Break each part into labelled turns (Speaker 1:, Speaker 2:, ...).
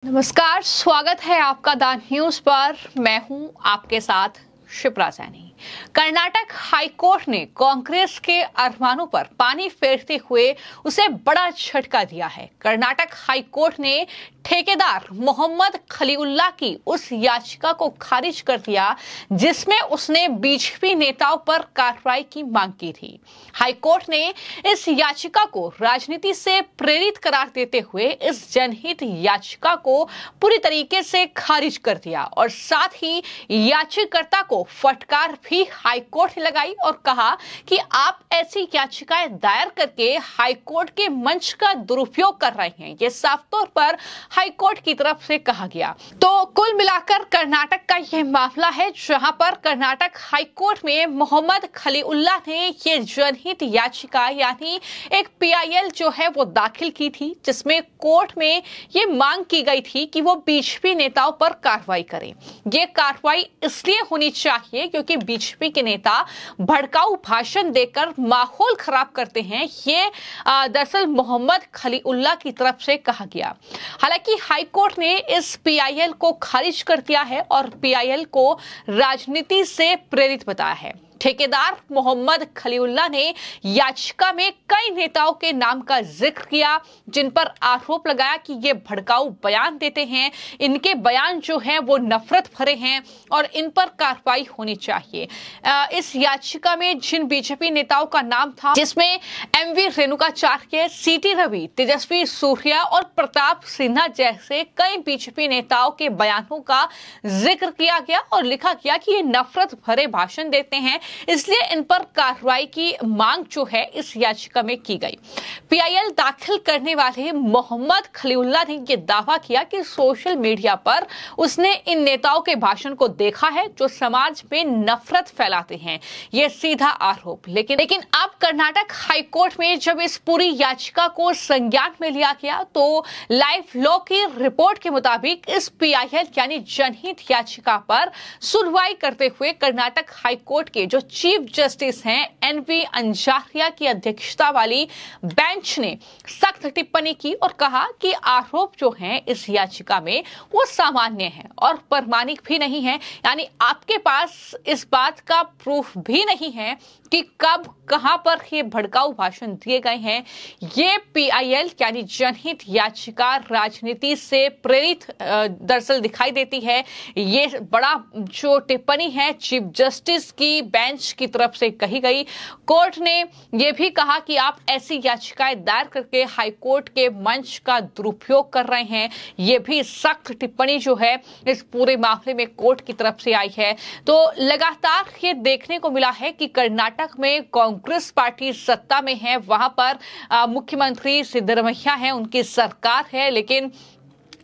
Speaker 1: नमस्कार, स्वागत है आपका द न्यूज पर। मैं हूं आपके साथ शिप्रा सैनी। कर्नाटक हाईकोर्ट ने कांग्रेस के अरमानों पर पानी फेरते हुए उसे बड़ा झटका दिया है। कर्नाटक हाईकोर्ट ने ठेकेदार मोहम्मद खलीउल्लाह की उस याचिका को खारिज कर दिया जिसमें उसने बीजेपी नेताओं पर कार्रवाई की मांग की थी। हाईकोर्ट ने इस याचिका को राजनीति से प्रेरित करार देते हुए इस जनहित याचिका को पूरी तरीके से खारिज कर दिया और साथ ही याचिकाकर्ता को फटकार भी हाईकोर्ट ने लगाई और कहा कि आप ऐसी याचिकाएं दायर करके हाईकोर्ट के मंच का दुरुपयोग कर रहे हैं। ये साफ तौर पर हाईकोर्ट की तरफ से कहा गया। तो कुल मिलाकर कर्नाटक का यह मामला है जहां पर कर्नाटक हाईकोर्ट में मोहम्मद खलीउल्लाह ने ये जनहित याचिका यानी एक पीआईएल जो है वो दाखिल की थी, जिसमें कोर्ट में ये मांग की गई थी कि वो बीजेपी नेताओं पर कार्रवाई करें। ये कार्रवाई इसलिए होनी चाहिए क्योंकि बीजेपी के नेता भड़काऊ भाषण देकर माहौल खराब करते हैं। ये दरअसल मोहम्मद खलीउल्लाह की तरफ से कहा गया। हालांकि हाईकोर्ट ने इस पीआईएल को खारिज कर दिया है और पीआईएल को राजनीति से प्रेरित बताया है। ठेकेदार मोहम्मद खलीउल्लाह ने याचिका में कई नेताओं के नाम का जिक्र किया जिन पर आरोप लगाया कि ये भड़काऊ बयान देते हैं, इनके बयान जो हैं वो नफरत भरे हैं और इन पर कार्रवाई होनी चाहिए। इस याचिका में जिन बीजेपी नेताओं का नाम था, जिसमें एमवी रेणुकाचार्य, सीटी रवि, तेजस्वी सूर्या और प्रताप सिन्हा जैसे कई बीजेपी नेताओं के बयानों का जिक्र किया गया और लिखा गया कि ये नफरत भरे भाषण देते हैं, इसलिए इन पर कार्रवाई की मांग जो है इस याचिका में की गई। पीआईएल दाखिल करने वाले मोहम्मद खलीउल्लाह ने यह दावा किया कि सोशल मीडिया पर उसने इन नेताओं के भाषण को देखा है जो समाज में नफरत फैलाते हैं। यह सीधा आरोप। लेकिन अब कर्नाटक हाईकोर्ट में जब इस पूरी याचिका को संज्ञान में लिया गया तो लाइव लॉ की रिपोर्ट के मुताबिक इस पीआईएल यानी जनहित याचिका पर सुनवाई करते हुए कर्नाटक हाईकोर्ट के जो चीफ जस्टिस हैं एनवी अंजारिया की अध्यक्षता वाली बेंच ने सख्त टिप्पणी की और कहा कि आरोप जो हैं इस याचिका में वो सामान्य हैं और प्रामाणिक भी नहीं है, यानी आपके पास इस बात का प्रूफ भी नहीं है कि कब कहां पर ये भड़काऊ भाषण दिए गए हैं। ये पीआईएल यानी जनहित याचिका राजनीति से प्रेरित दरअसल दिखाई देती है। ये बड़ा जो टिप्पणी है चीफ जस्टिस की बेंच की तरफ से कही गई। कोर्ट ने यह भी कहा कि आप ऐसी याचिकाएं दायर करके हाईकोर्ट के मंच का दुरुपयोग कर रहे हैं। ये भी सख्त टिप्पणी जो है इस पूरे मामले में कोर्ट की तरफ से आई है। तो लगातार ये देखने को मिला है कि कर्नाटक में कांग्रेस पार्टी सत्ता में है, वहां पर मुख्यमंत्री सिद्धरमैया है, उनकी सरकार है, लेकिन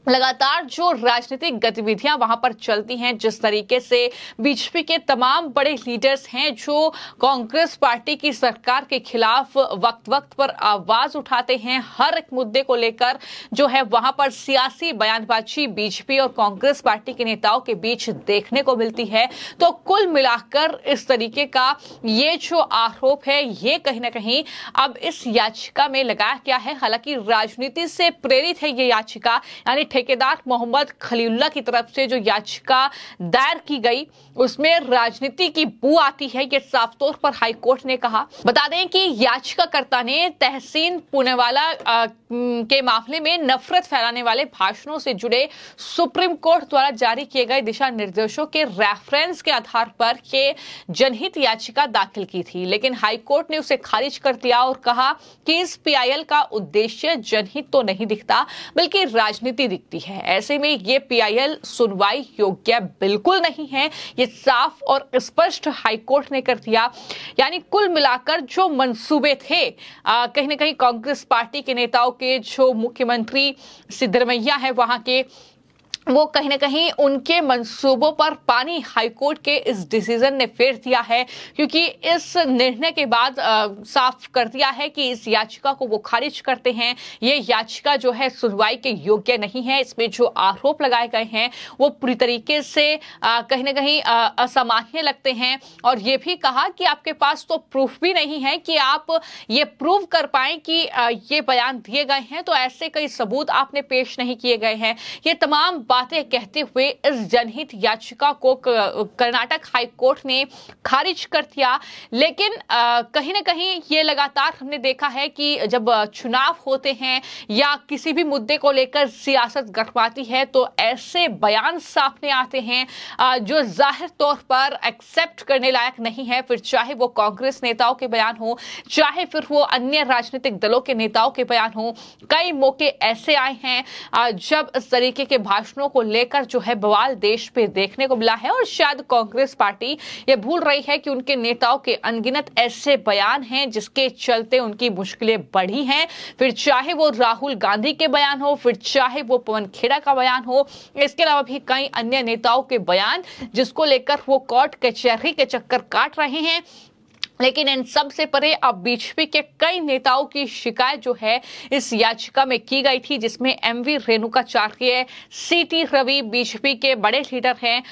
Speaker 1: लगातार जो राजनीतिक गतिविधियां वहां पर चलती हैं, जिस तरीके से बीजेपी के तमाम बड़े लीडर्स हैं जो कांग्रेस पार्टी की सरकार के खिलाफ वक्त वक्त पर आवाज उठाते हैं, हर एक मुद्दे को लेकर जो है वहां पर सियासी बयानबाजी बीजेपी और कांग्रेस पार्टी के नेताओं के बीच देखने को मिलती है। तो कुल मिलाकर इस तरीके का ये जो आरोप है ये कहीं ना कहीं अब इस याचिका में लगाया गया है। हालांकि राजनीति से प्रेरित है ये याचिका, यानी ठेकेदार मोहम्मद खलीउल्लाह की तरफ से जो याचिका दायर की गई उसमें राजनीति की बू आती है, ये साफ तौर पर हाईकोर्ट ने कहा। बता दें कि याचिकाकर्ता ने तहसीन पुनेवाला के मामले में नफरत फैलाने वाले भाषणों से जुड़े सुप्रीम कोर्ट द्वारा जारी किए गए दिशा निर्देशों के रेफरेंस के आधार पर ये जनहित याचिका दाखिल की थी, लेकिन हाईकोर्ट ने उसे खारिज कर दिया और कहा कि इस पीआईएल का उद्देश्य जनहित तो नहीं दिखता बल्कि राजनीति दिखती है। ऐसे में ये पीआईएल सुनवाई योग्य बिल्कुल नहीं है, ये साफ और स्पष्ट हाईकोर्ट ने कर दिया। यानी कुल मिलाकर जो मंसूबे थे कहीं ना कहीं कांग्रेस पार्टी के नेताओं के, जो मुख्यमंत्री सिद्धरमैया है वहां के, वो कहीं ना कहीं उनके मंसूबों पर पानी हाईकोर्ट के इस डिसीजन ने फेर दिया है, क्योंकि इस निर्णय के बाद साफ कर दिया है कि इस याचिका को वो खारिज करते हैं। ये याचिका जो है सुनवाई के योग्य नहीं है। इसमें जो आरोप लगाए गए हैं वो पूरी तरीके से कहीं ना कहीं असामान्य लगते हैं। और ये भी कहा कि आपके पास तो प्रूफ भी नहीं है कि आप ये प्रूव कर पाए कि ये बयान दिए गए हैं, तो ऐसे कई सबूत आपने पेश नहीं किए गए हैं। ये तमाम बातें कहते हुए इस जनहित याचिका को कर्नाटक हाई कोर्ट ने खारिज कर दिया। लेकिन कहीं ना कहीं ये लगातार हमने देखा है कि जब चुनाव होते हैं या किसी भी मुद्दे को लेकर सियासत गरमाती है तो ऐसे बयान सामने आते हैं जो जाहिर तौर पर एक्सेप्ट करने लायक नहीं है। फिर चाहे वो कांग्रेस नेताओं के बयान हो, चाहे फिर वो अन्य राजनीतिक दलों के नेताओं के बयान हो। कई मौके ऐसे आए हैं जब इस तरीके के भाषणों को लेकर जो है बवाल देश पे देखने को मिला है। और शायद कांग्रेस पार्टी ये भूल रही है कि उनके नेताओं के अनगिनत ऐसे बयान हैं जिसके चलते उनकी मुश्किलें बढ़ी हैं। फिर चाहे वो राहुल गांधी के बयान हो, फिर चाहे वो पवन खेड़ा का बयान हो, इसके अलावा भी कई अन्य नेताओं के बयान जिसको लेकर वो कोर्ट कचहरी के चक्कर काट रहे हैं। लेकिन इन सब से परे अब बीजेपी के कई नेताओं की शिकायत जो है इस याचिका में की गई थी, जिसमें एमवी रेणुकाचार्य, सीटी रवि बीजेपी के बड़े लीडर हैं,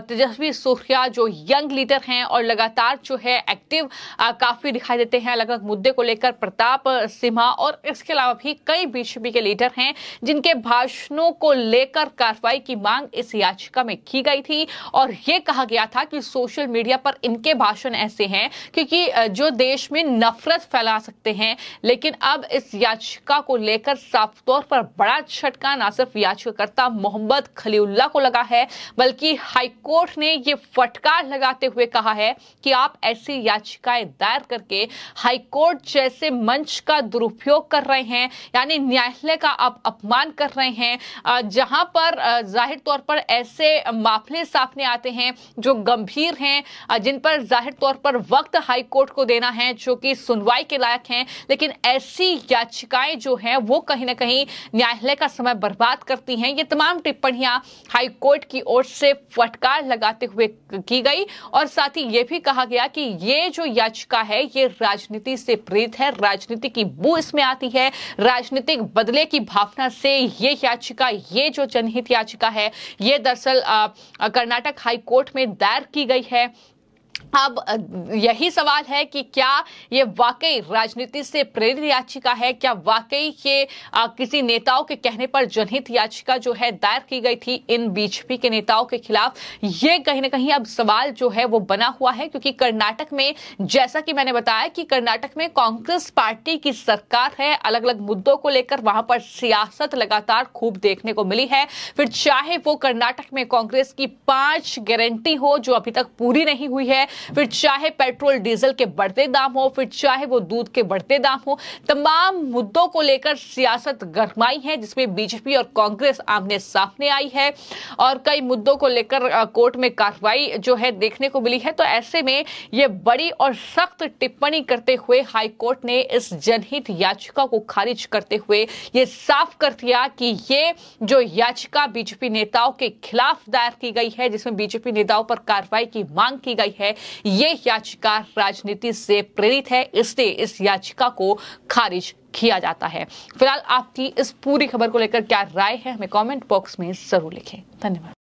Speaker 1: तेजस्वी सूर्या जो यंग लीडर हैं और लगातार जो है एक्टिव काफी दिखाई देते हैं अलग अलग मुद्दे को लेकर, प्रताप सिम्हा, और इसके अलावा भी कई बीजेपी के लीडर हैं जिनके भाषणों को लेकर कार्रवाई की मांग इस याचिका में की गई थी। और ये कहा गया था कि सोशल मीडिया पर इनके भाषण ऐसे हैं कि जो देश में नफरत फैला सकते हैं। लेकिन अब इस याचिका को लेकर साफ तौर पर बड़ा झटका ना सिर्फ याचिकाकर्ता मोहम्मद खलीलुल्लाह को लगा है, बल्कि हाईकोर्ट ने ये फटकार लगाते हुए कहा है कि आप ऐसी याचिकाएं दायर करके हाईकोर्ट जैसे मंच का दुरुपयोग कर रहे हैं, यानी न्यायालय का आप अपमान कर रहे हैं, जहां पर जाहिर तौर पर ऐसे मामले सामने आते हैं जो गंभीर हैं, जिन पर जाहिर तौर पर वक्त कोर्ट को देना है, जो कि सुनवाई के लायक हैं। लेकिन ऐसी याचिकाएं जो हैं वो कहीं ना कहीं न्यायालय का समय बर्बाद करती हैं। ये तमाम टिप्पणियां हाई कोर्ट की ओर से फटकार लगाते हुए की गई। और साथ ही ये भी कहा गया कि ये जो याचिका है ये राजनीति से प्रेरित है, राजनीति की बू इसमें आती है, राजनीतिक बदले की भावना से ये याचिका, ये जो जनहित याचिका है ये दरअसल कर्नाटक हाई कोर्ट में दायर की गई है। अब यही सवाल है कि क्या ये वाकई राजनीति से प्रेरित याचिका है, क्या वाकई ये किसी नेताओं के कहने पर जनहित याचिका जो है दायर की गई थी इन बीजेपी के नेताओं के खिलाफ। ये कहीं ना कहीं अब सवाल जो है वो बना हुआ है, क्योंकि कर्नाटक में जैसा कि मैंने बताया कि कर्नाटक में कांग्रेस पार्टी की सरकार है, अलग अलग मुद्दों को लेकर वहां पर सियासत लगातार खूब देखने को मिली है। फिर चाहे वो कर्नाटक में कांग्रेस की 5 गारंटी हो जो अभी तक पूरी नहीं हुई है, फिर चाहे पेट्रोल डीजल के बढ़ते दाम हो, फिर चाहे वो दूध के बढ़ते दाम हो, तमाम मुद्दों को लेकर सियासत गरमाई है जिसमें बीजेपी और कांग्रेस आमने सामने आई है और कई मुद्दों को लेकर कोर्ट में कार्रवाई जो है देखने को मिली है। तो ऐसे में ये बड़ी और सख्त टिप्पणी करते हुए हाई कोर्ट ने इस जनहित याचिका को खारिज करते हुए ये साफ कर दिया कि ये जो याचिका बीजेपी नेताओं के खिलाफ दायर की गई है, जिसमें बीजेपी नेताओं पर कार्रवाई की मांग की गई है, ये याचिका राजनीति से प्रेरित है, इसलिए इस याचिका को खारिज किया जाता है। फिलहाल आपकी इस पूरी खबर को लेकर क्या राय है हमें कमेंट बॉक्स में जरूर लिखें। धन्यवाद।